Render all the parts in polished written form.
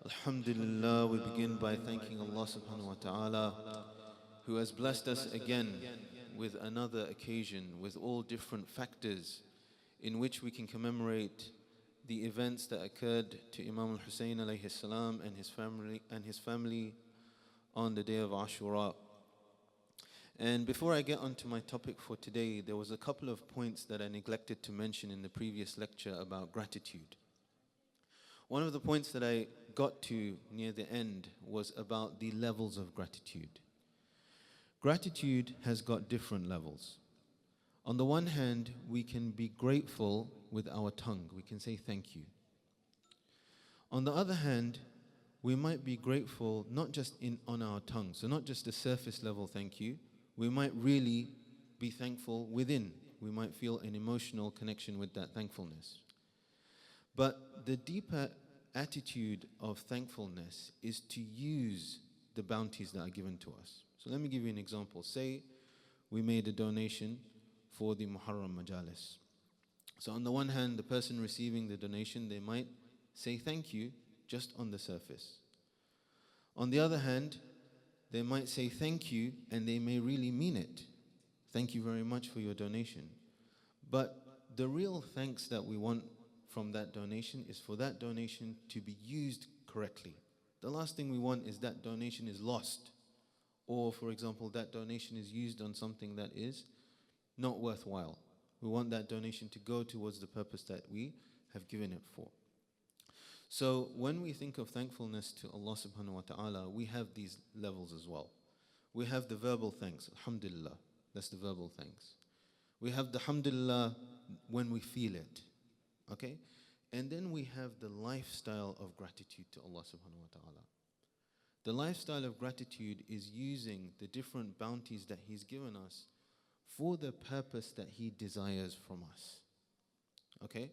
Alhamdulillah, we begin by thanking Allah subhanahu wa ta'ala who has blessed us again with another occasion with all different factors in which we can commemorate the events that occurred to Imam al-Hussein alayhi salam and his family on the day of Ashura. And before I get onto my topic for today, there was a couple of points that I neglected to mention in the previous lecture about gratitude. One of the points that I got to near the end was about the levels of gratitude. Gratitude has got different levels. On the one hand, we can be grateful with our tongue. We can say thank you. On the other hand, we might be grateful not just on our tongue, so not just a surface level thank you. We might really be thankful within. We might feel an emotional connection with that thankfulness. But the deeper attitude of thankfulness is to use the bounties that are given to us. So let me give you an example. Say we made a donation for the MUHARRAM majalis. So on the one hand, the person receiving the donation, they might say thank you just on the surface. On the other hand, they might say thank you and they may really mean it. Thank you very much for your donation. But the real thanks that we want from that donation is for that donation to be used correctly. The last thing we want is that donation is lost. Or, for example, that donation is used on something that is not worthwhile. We want that donation to go towards the purpose that we have given it for. So when we think of thankfulness to Allah subhanahu wa ta'ala, we have these levels as well. We have the verbal thanks, alhamdulillah, that's the verbal thanks. We have the alhamdulillah when we feel it, okay? And then we have the lifestyle of gratitude to Allah subhanahu wa ta'ala. The lifestyle of gratitude is using the different bounties that He's given us for the purpose that He desires from us, okay?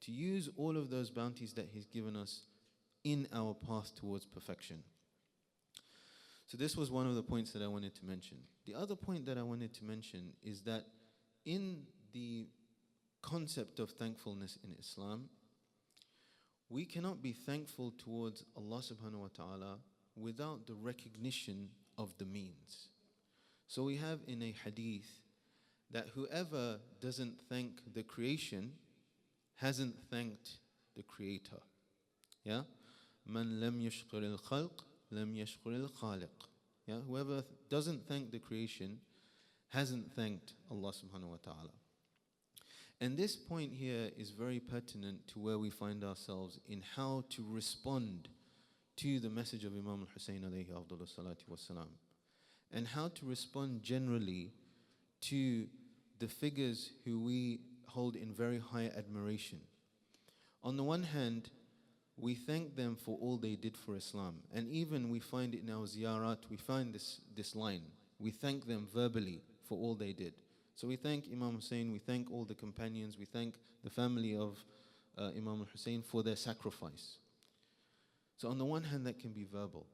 To use all of those bounties that He's given us in our path towards perfection. So this was one of the points that I wanted to mention. The other point that I wanted to mention is that in the concept of thankfulness in Islam, we cannot be thankful towards Allah subhanahu wa ta'ala without the recognition of the means. So we have in a hadith that whoever doesn't thank the creation hasn't thanked the Creator. Yeah? Man lam yashkur al-khalq, lam yashkur al-khaliq. Yeah? Whoever doesn't thank the creation hasn't thanked Allah subhanahu wa ta'ala. And this point here is very pertinent to where we find ourselves in how to respond to the message of Imam al-Hussein alayhi afdalu salatu wassalam, and how to respond generally to the figures who we hold in very high admiration. On the one hand, we thank them for all they did for Islam, and even we find it in our ziyarat, we find this line, we thank them verbally for all they did. So we thank Imam Hussein, we thank all the companions, we thank the family of Imam al-Hussein for their sacrifice. So on the one hand, that can be verbal.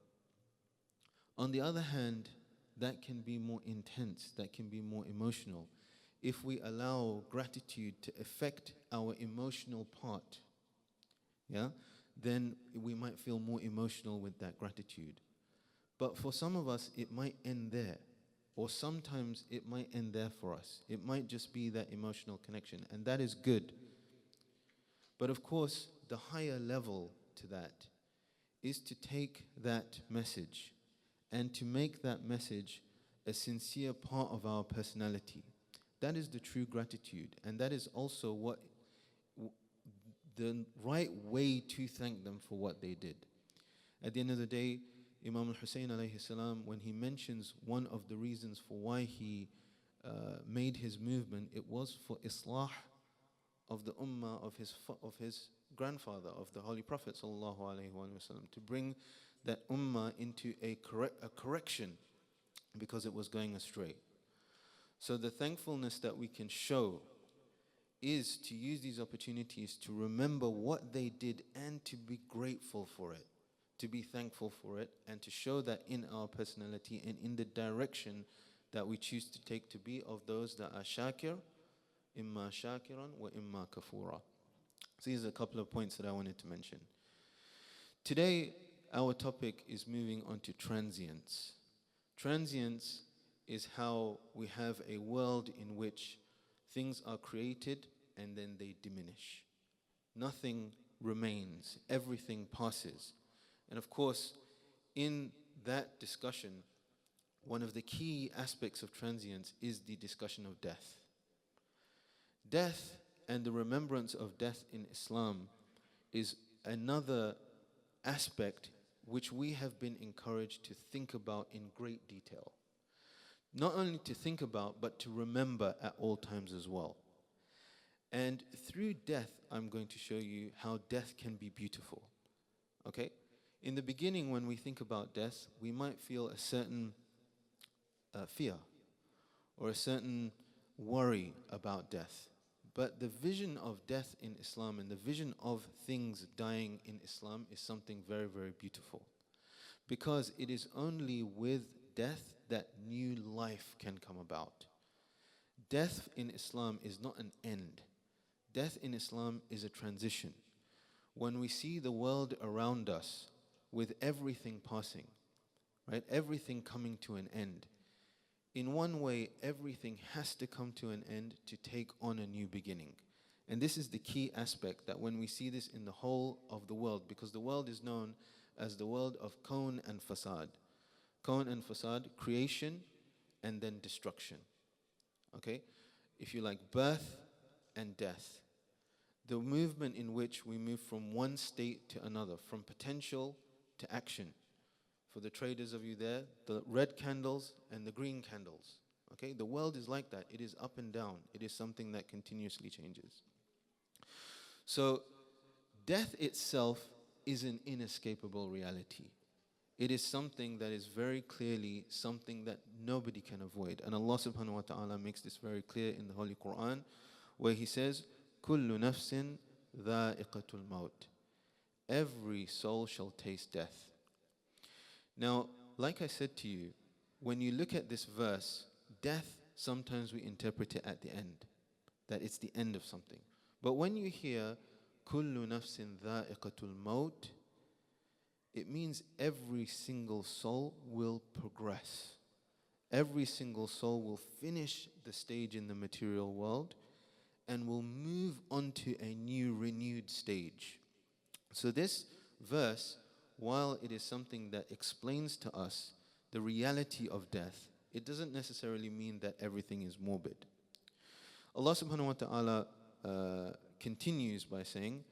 On the other hand, that can be more intense, that can be more emotional. If we allow gratitude to affect our emotional part, yeah, then we might feel more emotional with that gratitude. But for some of us, it might end there. Or sometimes it might end there for us. It might just be that emotional connection, and that is good. But of course, the higher level to that is to take that message and to make that message a sincere part of our personality. That is the true gratitude, and that is also what the right way to thank them for what they did. At the end of the day, Imam al-Hussein alayhi salam, when he mentions one of the reasons for why he made his movement, it was for islah of the ummah of his grandfather, of the Holy Prophet sallallahu alaihi wasallam, to bring that ummah into a correction because it was going astray. So the thankfulness that we can show is to use these opportunities to remember what they did and to be grateful for it, to be thankful for it, and to show that in our personality and in the direction that we choose to take, to be of those that are shakir, imma shakiran wa imma kafura. So these are a couple of points that I wanted to mention. Today, our topic is moving on to transience. Transience is how we have a world in which things are created and then they diminish. Nothing remains, everything passes. And of course, in that discussion, one of the key aspects of transience is the discussion of death. Death and the remembrance of death in Islam is another aspect which we have been encouraged to think about in great detail. Not only to think about, but to remember at all times as well. And through death, I'm going to show you how death can be beautiful. Okay? In the beginning, when we think about death, we might feel a certain fear or a certain worry about death. But the vision of death in Islam and the vision of things dying in Islam is something very, very beautiful. Because it is only with death that new life can come about. Death in Islam is not an end. Death in Islam is a transition. When we see the world around us with everything passing, right? Everything coming to an end. In one way, everything has to come to an end to take on a new beginning. And this is the key aspect, that when we see this in the whole of the world, because the world is known as the world of kawn and fasad. Kawn and fasad, creation and then destruction. Okay? If you like, birth and death. The movement in which we move from one state to another, from potential to action. For the traders of you there, the red candles and the green candles. Okay, the world is like that. It is up and down. It is something that continuously changes. So, death itself is an inescapable reality. It is something that is very clearly something that nobody can avoid. And Allah subhanahu wa ta'ala makes this very clear in the Holy Quran, where He says, كُلُّ نَفْسٍ ذَائِقَةُ الْمَوْتِ. Every soul shall taste death. Now, like I said to you, when you look at this verse, death, sometimes we interpret it at the end, that it's the end of something. But when you hear كُلُّ نَفْسٍ ذَائِقَةُ الْمَوْتِ, it means every single soul will progress. Every single soul will finish the stage in the material world and will move on to a new, renewed stage. So this verse, while it is something that explains to us the reality of death, it doesn't necessarily mean that everything is morbid. Allah subhanahu wa ta'ala continues by saying,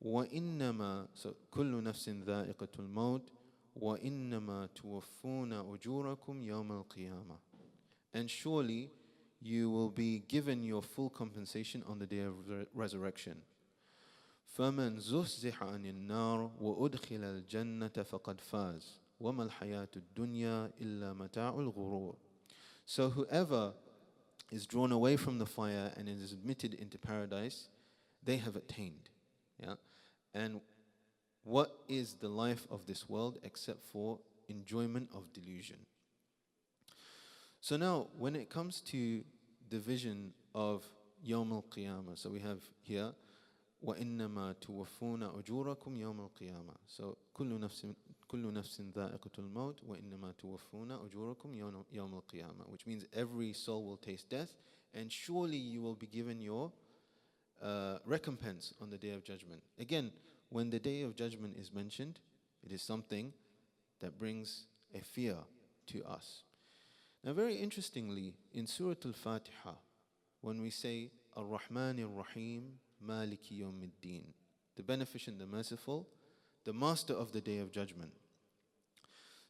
وَإِنَّمَا so كُلُّ نَفْسٍ ذَائِقَةُ الْمَوْتِ وَإِنَّمَا تُوَفُّونَ أُجُورَكُمْ يَوْمَ الْقِيَامَةِ. And surely you will be given your full compensation on the day of resurrection. فَمَنْ زُحْزِحَ عَنِ النَّارِ وَأُدْخِلَ الْجَنَّةَ فَقَدْ فَازَ وَمَا الْحَيَاةُ الدُّنْيَا إِلَّا مَتَاعُ الْغُرُورِ. So whoever is drawn away from the fire and is admitted into paradise, they have attained. Yeah? And what is the life of this world except for enjoyment of delusion? So now, when it comes to the vision of Yawm al-Qiyamah, so we have here, وَإِنَّمَا تُوَفُّونَ أُجُورَكُمْ يَوْمَ الْقِيَامَةِ. So, كُلُّ نَفْسٍ ذَائِقَةُ الْمَوْتِ وَإِنَّمَا تُوَفُّونَ أُجُورَكُمْ يَوْمَ الْقِيَامَةِ. Which means every soul will taste death, and surely you will be given your recompense on the Day of Judgment. Again, when the Day of Judgment is mentioned, it is something that brings a fear to us. Now, very interestingly, in Surah Al-Fatiha, when we say Ar-Rahman Ar-Rahim, Maliki Yawmiddin, the Beneficent, the Merciful, the Master of the Day of Judgment.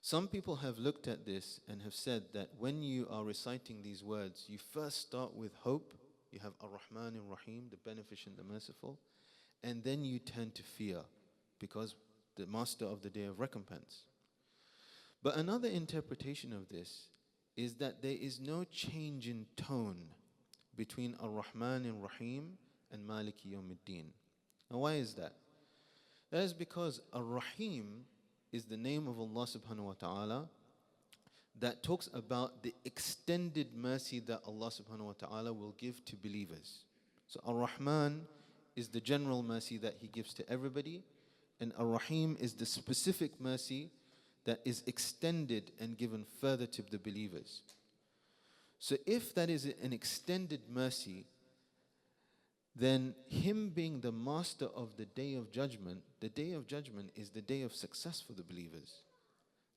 Some people have looked at this and have said that when you are reciting these words, you first start with hope. You have Ar-Rahman Ar-Rahim, the Beneficent, the Merciful, and then you turn to fear, because the Master of the Day of Recompense. But another interpretation of this is that there is no change in tone between Ar-Rahman Ar-Rahim and Maliki Yawmiddin. Now, why is that? That is because Ar-Rahim is the name of Allah subhanahu wa ta'ala that talks about the extended mercy that Allah subhanahu wa ta'ala will give to believers. So Ar-Rahman is the general mercy that He gives to everybody, And Ar-Rahim is the specific mercy that is extended and given further to the believers. So if that is an extended mercy, then him being the master of the Day of Judgment, the Day of Judgment is the day of success for the believers.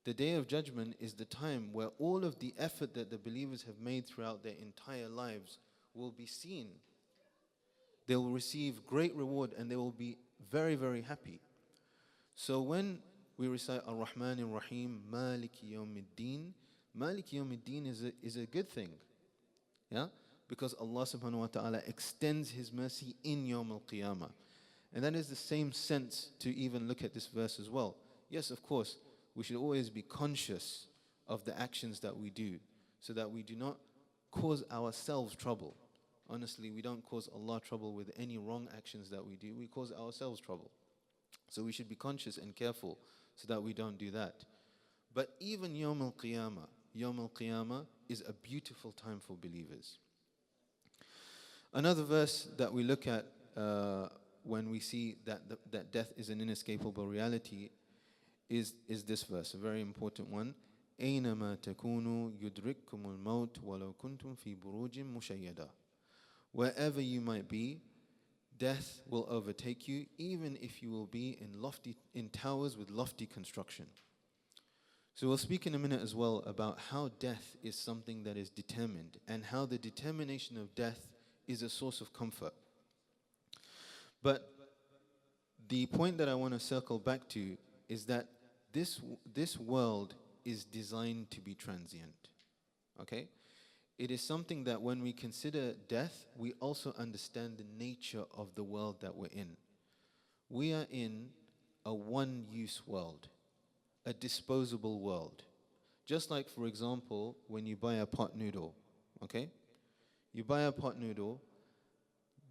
The Day of Judgment is the time where all of the effort that the believers have made throughout their entire lives will be seen. They will receive great reward and they will be very, very happy. So when we recite Ar-Rahman Ar-Rahim, Maliki Yawmiddin, Maliki Yawmiddin is a good thing. Yeah? Because Allah subhanahu wa ta'ala extends His mercy in Yawm al-Qiyamah. And that is the same sense to even look at this verse as well. Yes, of course, we should always be conscious of the actions that we do so that we do not cause ourselves trouble. Honestly, we don't cause Allah trouble with any wrong actions that we do. We cause ourselves trouble. So we should be conscious and careful so that we don't do that. But even Yawm al-Qiyamah is a beautiful time for believers. Another verse that we look at when we see that death is an inescapable reality is this verse, a very important one. أَيْنَمَا تَكُونُوا يُدْرِككُمُ الْمَوْتُ وَلَوْ كُنْتُمْ فِي بُرُوجٍ مُشَيَّدَةٍ. Wherever you might be, death will overtake you, even if you will be in towers with lofty construction. So we'll speak in a minute as well about how death is something that is determined and how the determination of death is a source of comfort. But the point that I want to circle back to is that this world is designed to be transient. Okay? It is something that when we consider death, we also understand the nature of the world that we're in. We are in a one-use world, a disposable world. Just like, for example, when you buy a pot noodle, okay? You buy a pot noodle,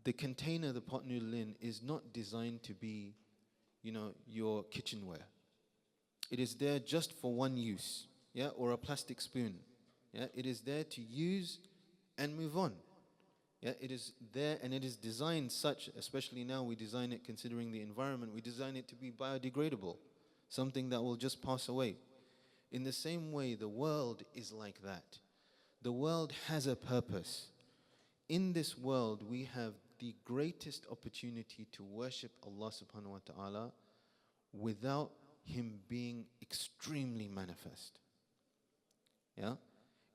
the container the pot noodle in is not designed to be, your kitchenware. It is there just for one use, yeah, or a plastic spoon. Yeah, it is there to use and move on. Yeah, it is there and it is designed such, especially now we design it considering the environment, we design it to be biodegradable, something that will just pass away. In the same way, the world is like that. The world has a purpose. In this world, we have the greatest opportunity to worship Allah subhanahu wa ta'ala without Him being extremely manifest. Yeah?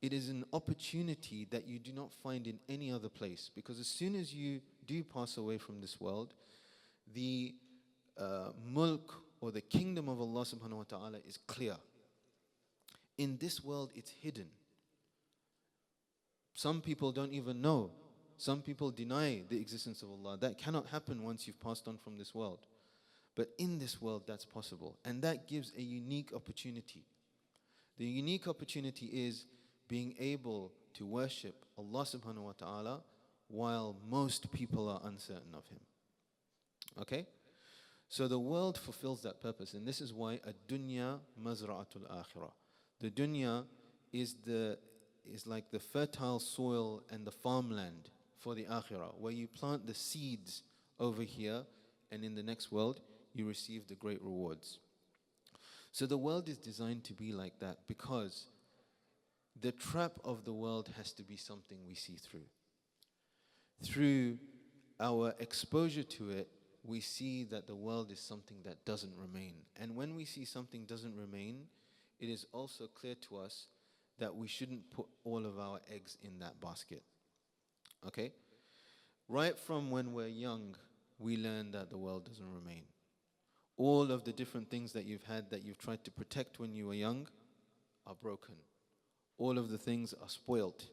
It is an opportunity that you do not find in any other place, because as soon as you do pass away from this world, the mulk or the kingdom of Allah subhanahu wa ta'ala is clear. In this world, it's hidden. Some people don't even know. Some people deny the existence of Allah. That cannot happen once you've passed on from this world. But in this world, that's possible. And that gives a unique opportunity. The unique opportunity is being able to worship Allah subhanahu wa ta'ala while most people are uncertain of Him. Okay? So the world fulfills that purpose, and this is why ad-dunya mazra'atul akhirah. The dunya is like the fertile soil and the farmland for the akhirah, where you plant the seeds over here, and in the next world you receive the great rewards. So the world is designed to be like that because the trap of the world has to be something we see through. Through our exposure to it, we see that the world is something that doesn't remain. And when we see something doesn't remain, it is also clear to us that we shouldn't put all of our eggs in that basket. Okay? Right from when we're young, we learn that the world doesn't remain. All of the different things that you've had that you've tried to protect when you were young are broken. All of the things are spoilt,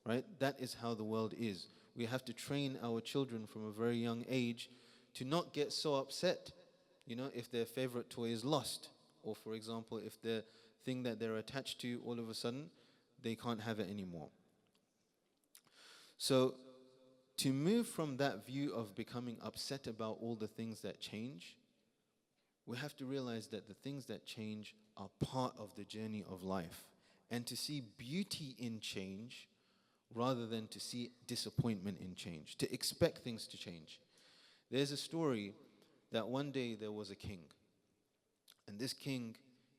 right? That is how the world is. We have to train our children from a very young age to not get so upset, if their favorite toy is lost. Or for example, if the thing that they're attached to, all of a sudden, they can't have it anymore. So, to move from that view of becoming upset about all the things that change, we have to realize that the things that change are part of the journey of life. And to see beauty in change rather than to see disappointment in change, to expect things to change. There's a story that one day there was a king, And this king,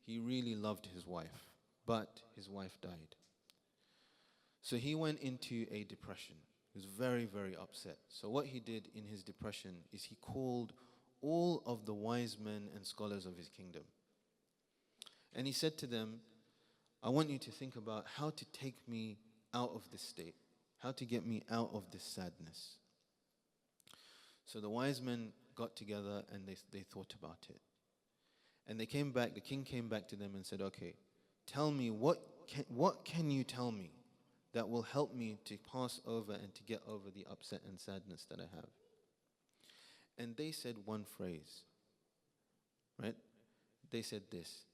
he really loved his wife, but his wife died. So he went into a depression. He was very, very upset. So what he did in his depression is he called all of the wise men and scholars of his kingdom. And he said to them, I want you to think about how to take me out of this state, how to get me out of this sadness. So the wise men got together and they thought about it. And they came back, the king came back to them and said, okay, tell me, what can you tell me that will help me to pass over and to get over the upset and sadness that I have? And they said one phrase, right? They said this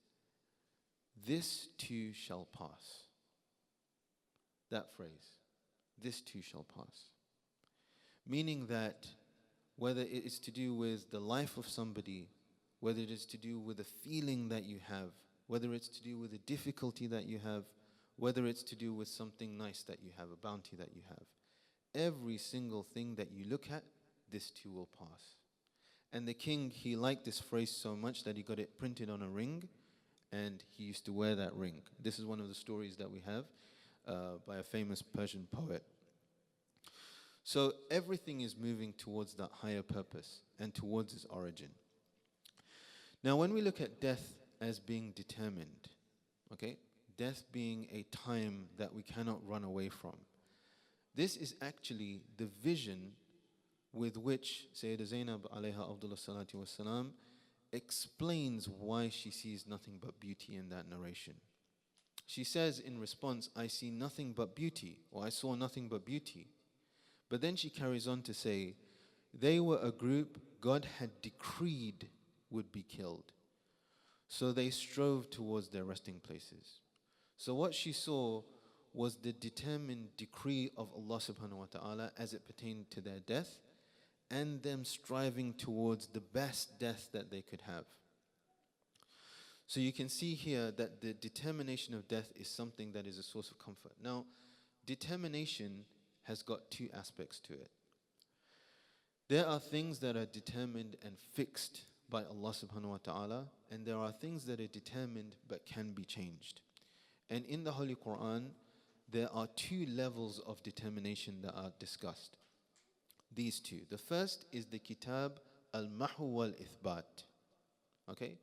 too shall pass. That phrase, this too shall pass. Meaning that whether it is to do with the life of somebody, whether it is to do with a feeling that you have, whether it's to do with a difficulty that you have, whether it's to do with something nice that you have, a bounty that you have, every single thing that you look at, this too will pass. And the king, he liked this phrase so much that he got it printed on a ring, and he used to wear that ring. This is one of the stories that we have by a famous Persian poet. So everything is moving towards that higher purpose and towards its origin. Now when we look at death as being determined, okay, death being a time that we cannot run away from, this is actually the vision with which Sayyidah Zainab alayha Abdullah salatu wassalam explains why she sees nothing but beauty in that narration. She says in response, I see nothing but beauty, or I saw nothing but beauty. But then she carries on to say, they were a group God had decreed would be killed. So they strove towards their resting places. So what she saw was the determined decree of Allah subhanahu wa ta'ala as it pertained to their death, and them striving towards the best death that they could have. So you can see here that the determination of death is something that is a source of comfort. Now, determination has got two aspects to it. There are things that are determined and fixed by Allah subhanahu wa ta'ala, and there are things that are determined but can be changed. And in the Holy Quran, there are two levels of determination that are discussed. These two. The first is the Kitab al-Mahu wal-Ithbat. Okay?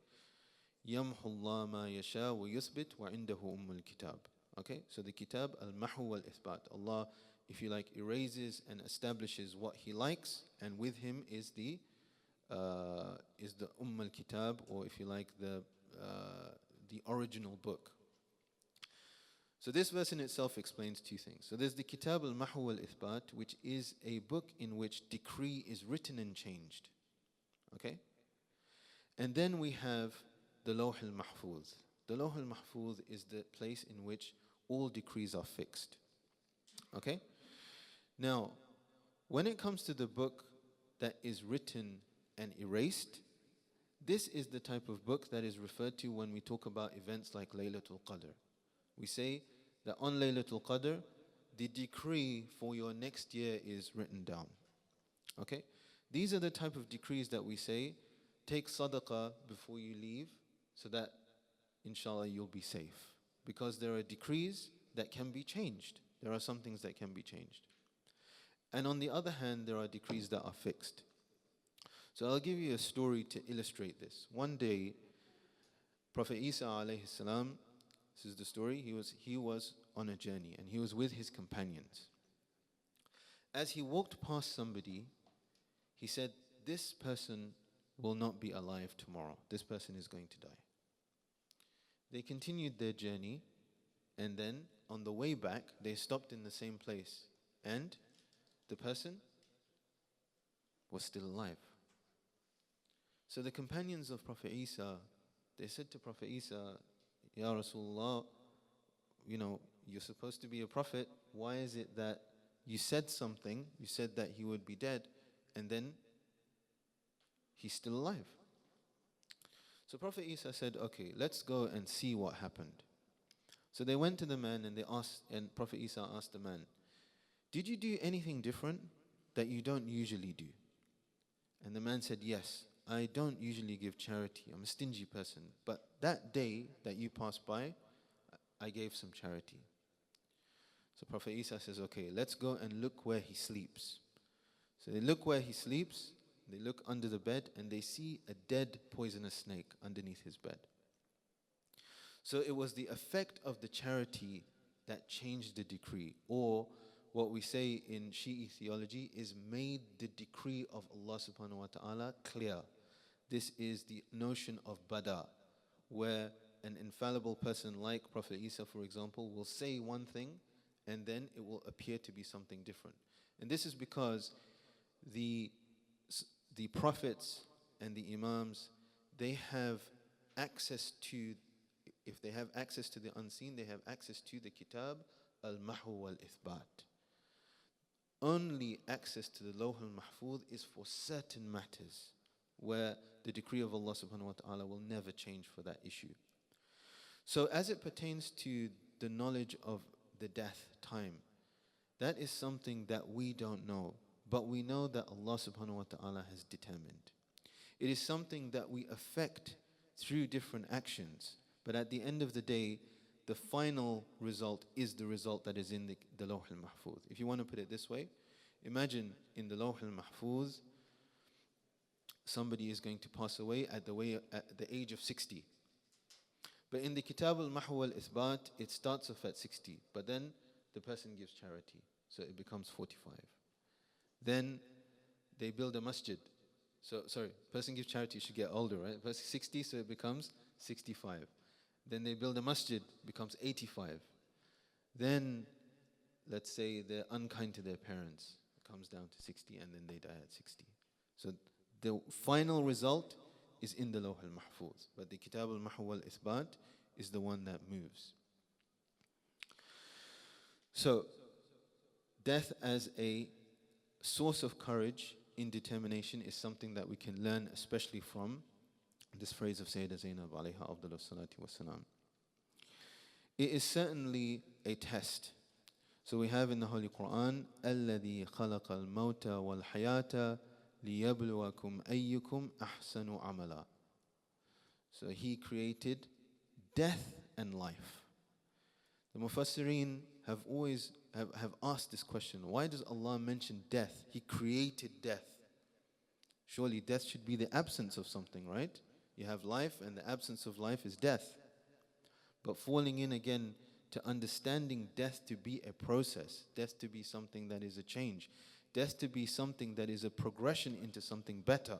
Yamhu Allah ma yasha wa yuthbit wa indahu ummul kitab. Okay? So the Kitab al-Mahu wal-Ithbat. Allah, if you like, erases and establishes what He likes, and with Him is the Kitab, or if you like, the original book. So this verse in itself explains two things. So there's the Kitab al-Mahu wal-Ithbat, which is a book in which decree is written and changed. Okay? And then we have the Lawh al-Mahfuz. The Lawh al-Mahfuz is the place in which all decrees are fixed. Okay? Now, when it comes to the book that is written and erased, this is the type of book that is referred to when we talk about events like Laylatul Qadr. We say that on Laylatul Qadr, the decree for your next year is written down. Okay? These are the type of decrees that we say, take sadaqah before you leave, so that inshallah you'll be safe. Because there are decrees that can be changed. There are some things that can be changed. And on the other hand, there are decrees that are fixed. So I'll give you a story to illustrate this. One day, Prophet Isa alayhi salam, this is the story, he was on a journey and he was with his companions. As he walked past somebody, he said, this person will not be alive tomorrow. This person is going to die. They continued their journey, and then on the way back, they stopped in the same place, and the person was still alive. So the companions of Prophet Isa, they said to Prophet Isa, Ya Rasulullah, you're supposed to be a prophet. Why is it that you said something, you said that he would be dead, and then he's still alive? So Prophet Isa said, okay, let's go and see what happened. So they went to the man and Prophet Isa asked the man, did you do anything different that you don't usually do? And the man said, yes, I don't usually give charity. I'm a stingy person. But that day that you passed by, I gave some charity. So Prophet Isa says, okay, let's go and look where he sleeps. So they look where he sleeps, they look under the bed, and they see a dead poisonous snake underneath his bed. So it was the effect of the charity that changed the decree, or what we say in Shi'i theology is made the decree of Allah subhanahu wa ta'ala clear. This is the notion of bada, where an infallible person like Prophet Isa, for example, will say one thing and then it will appear to be something different. And this is because the prophets and the imams, they have access to, if they have access to the unseen, they have access to the kitab, al-mahu wal-ithbat. Only access to the Lawh al-Mahfuz is for certain matters where the decree of Allah subhanahu wa ta'ala will never change for that issue. So as it pertains to the knowledge of the death time, that is something that we don't know, but we know that Allah subhanahu wa ta'ala has determined. It is something that we affect through different actions, but at the end of the day, the final result is the result that is in the Lawh al-Mahfuz. If you want to put it this way, imagine in the Lawh al-Mahfuz, somebody is going to pass away at the age of 60. But in the Kitab al-Mahu wal-Ithbat, it starts off at 60, but then the person gives charity, so it becomes 45. Then they build a masjid. So, sorry, person gives charity, should get older, right? Person 60, so it becomes 65. Then they build a masjid, becomes 85. Then, let's say they're unkind to their parents, it comes down to 60, and then they die at 60. So the final result is in the Lawh al-Mahfuz, but the Kitab al-Mahu wal-Ithbat is the one that moves. So, death as a source of courage in determination is something that we can learn, especially from this phrase of Sayyidah Zainab alayha afdalu salati wassalam. It is certainly a test. So we have in the Holy Quran, الَّذِي خَلَقَ الْمَوْتَ وَالْحَيَاةَ لِيَبْلُوَكُمْ أَيُّكُمْ أَحْسَنُ عَمَلًا. So He created death and life. The Mufassirin have always have asked this question, why does Allah mention death? He created death. Surely death should be the absence of something, right? You have life and the absence of life is death. But falling in again to understanding death to be a process, death to be something that is a change, death to be something that is a progression into something better,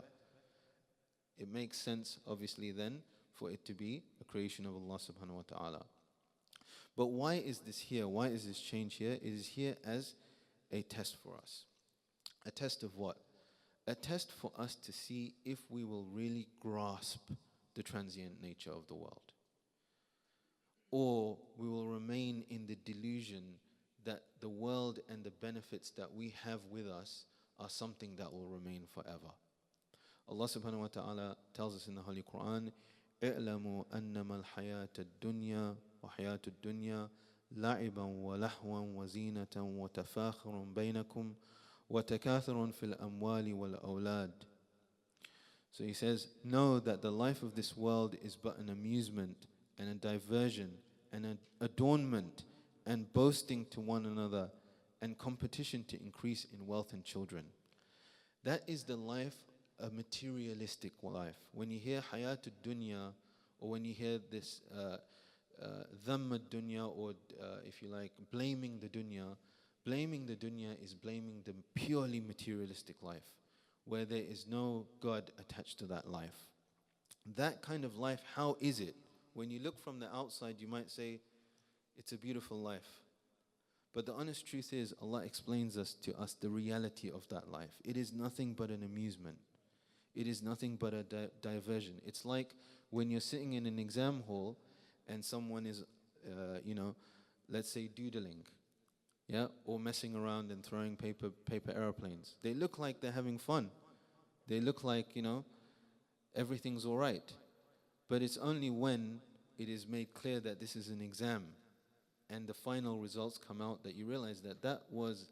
it makes sense, obviously, then, for it to be a creation of Allah subhanahu wa ta'ala. But why is this here? Why is this change here? It is here as a test for us. A test of what? A test for us to see if we will really grasp the transient nature of the world, or we will remain in the delusion that the world and the benefits that we have with us are something that will remain forever. Allah subhanahu wa ta'ala tells us in the Holy Quran, اعلموا أنما الحياة الدنيا وحياة الدنيا لعبا ولهوا وزينة وتفاخر بينكم وتكاثر في الأموال والأولاد. So he says, know that the life of this world is but an amusement and a diversion and an adornment and boasting to one another and competition to increase in wealth and children. That is the life, a materialistic life. When you hear hayatul dunya, or when you hear this dhamma dunya, or if you like, blaming the dunya is blaming the purely materialistic life, where there is no God attached to that life. That kind of life, how is it? When you look from the outside, you might say, it's a beautiful life. But the honest truth is, Allah explains to us the reality of that life. It is nothing but an amusement. It is nothing but a diversion. It's like when you're sitting in an exam hall and someone is, let's say doodling, or messing around and throwing paper airplanes. They look like they're having fun. They look like, everything's all right. But it's only when it is made clear that this is an exam and the final results come out that you realize that that was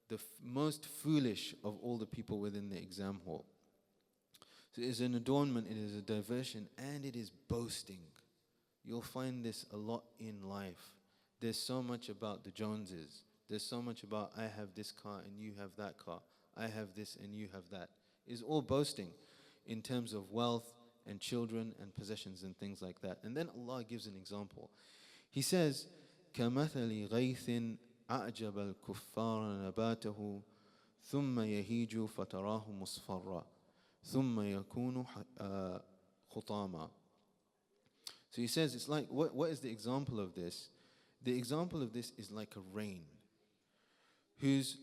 the most foolish of all the people within the exam hall. So So it is an adornment, it is a diversion, and it is boasting. You'll find this a lot in life. There's so much about the Joneses. There's so much about I have this car and you have that car. I have this and you have that. It's all boasting in terms of wealth and children and possessions and things like that. And then Allah gives an example. He says, كَمَثَلِ غَيْثٍ أَعْجَبَ الْكُفَّارَ نَبَاتَهُ ثُمَّ يَهِيجُ فَتَرَاهُ مُصْفَرًّا ثُمَّ يَكُونُ خُطَامًا. So he says, it's like, what is the example of this? The example of this is like a rain, whose,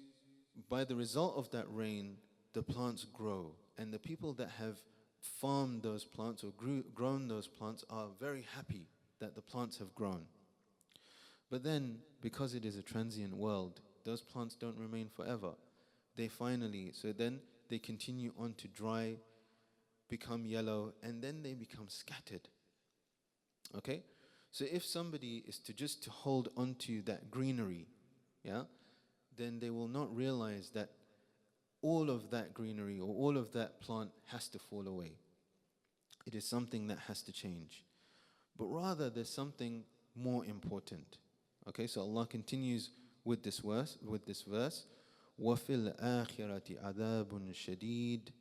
by the result of that rain, the plants grow. And the people that have farmed those plants or grown those plants are very happy that the plants have grown. But then, because it is a transient world, those plants don't remain forever. So then they continue on to dry, become yellow, and then they become scattered. Okay? So if somebody is to hold onto that greenery, yeah, then they will not realize that all of that greenery or all of that plant has to fall away. It is something that has to change. But rather, there's something more important. Okay, so Allah continues with this verse. وَفِي الْآخِرَةِ عَذَابٌ شَدِيدٌ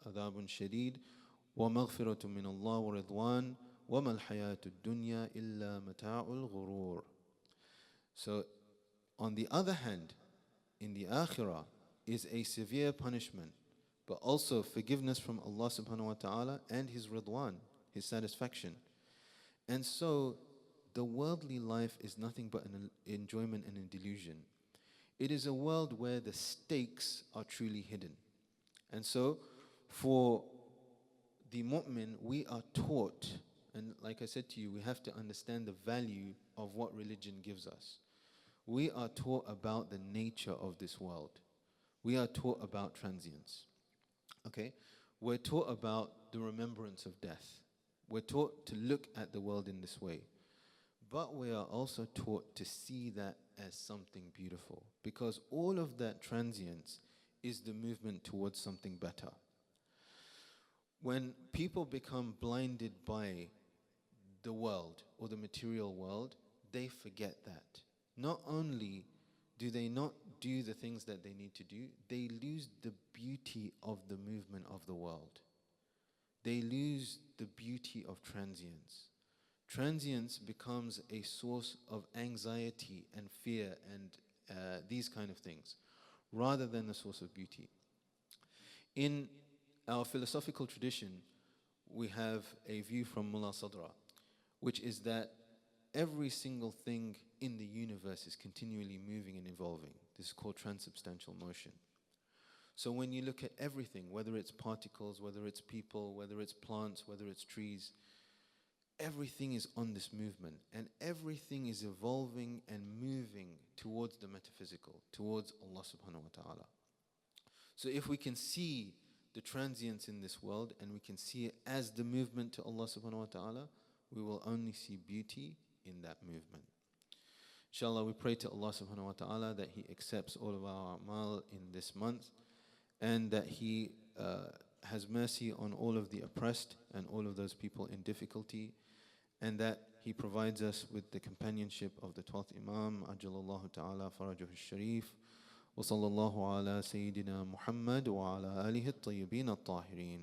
عَذَابٌ شَدِيدٌ وَمَغْفِرَةٌ مِّنَ اللَّهِ وَرِضْوَانٌ وَمَا الْحَيَاةُ الدُّنْيَا إِلَّا مَتَاعُ الْغُرُورِ. So, on the other hand, in the akhirah is a severe punishment, but also forgiveness from Allah subhanahu wa ta'ala and His ridwan, His satisfaction. And so, the worldly life is nothing but an enjoyment and a delusion. It is a world where the stakes are truly hidden. And so, for the mu'min, we are taught, and like I said to you, we have to understand the value of what religion gives us. We are taught about the nature of this world. We are taught about transience. Okay? We're taught about the remembrance of death. We're taught to look at the world in this way. But we are also taught to see that as something beautiful, because all of that transience is the movement towards something better. When people become blinded by the world or the material world, they forget that. Not only do they not do the things that they need to do, they lose the beauty of the movement of the world. They lose the beauty of transience. Transience becomes a source of anxiety and fear and these kind of things, rather than a source of beauty. In our philosophical tradition, we have a view from Mullah Sadra, which is that every single thing in the universe is continually moving and evolving. This is called transubstantial motion. So when you look at everything, whether it's particles, whether it's people, whether it's plants, whether it's trees, everything is on this movement, and everything is evolving and moving towards the metaphysical, towards Allah subhanahu wa ta'ala. So if we can see the transience in this world, and we can see it as the movement to Allah subhanahu wa ta'ala, we will only see beauty in that movement. Inshallah, we pray to Allah subhanahu wa ta'ala that He accepts all of our amal in this month, and that He has mercy on all of the oppressed and all of those people in difficulty, and that He provides us with the companionship of the 12th Imam, Ajalallahu ta'ala farajuhu al-sharif, wa sallallahu ala Sayyidina Muhammad wa ala alihi at-tayyibin at-tahirin.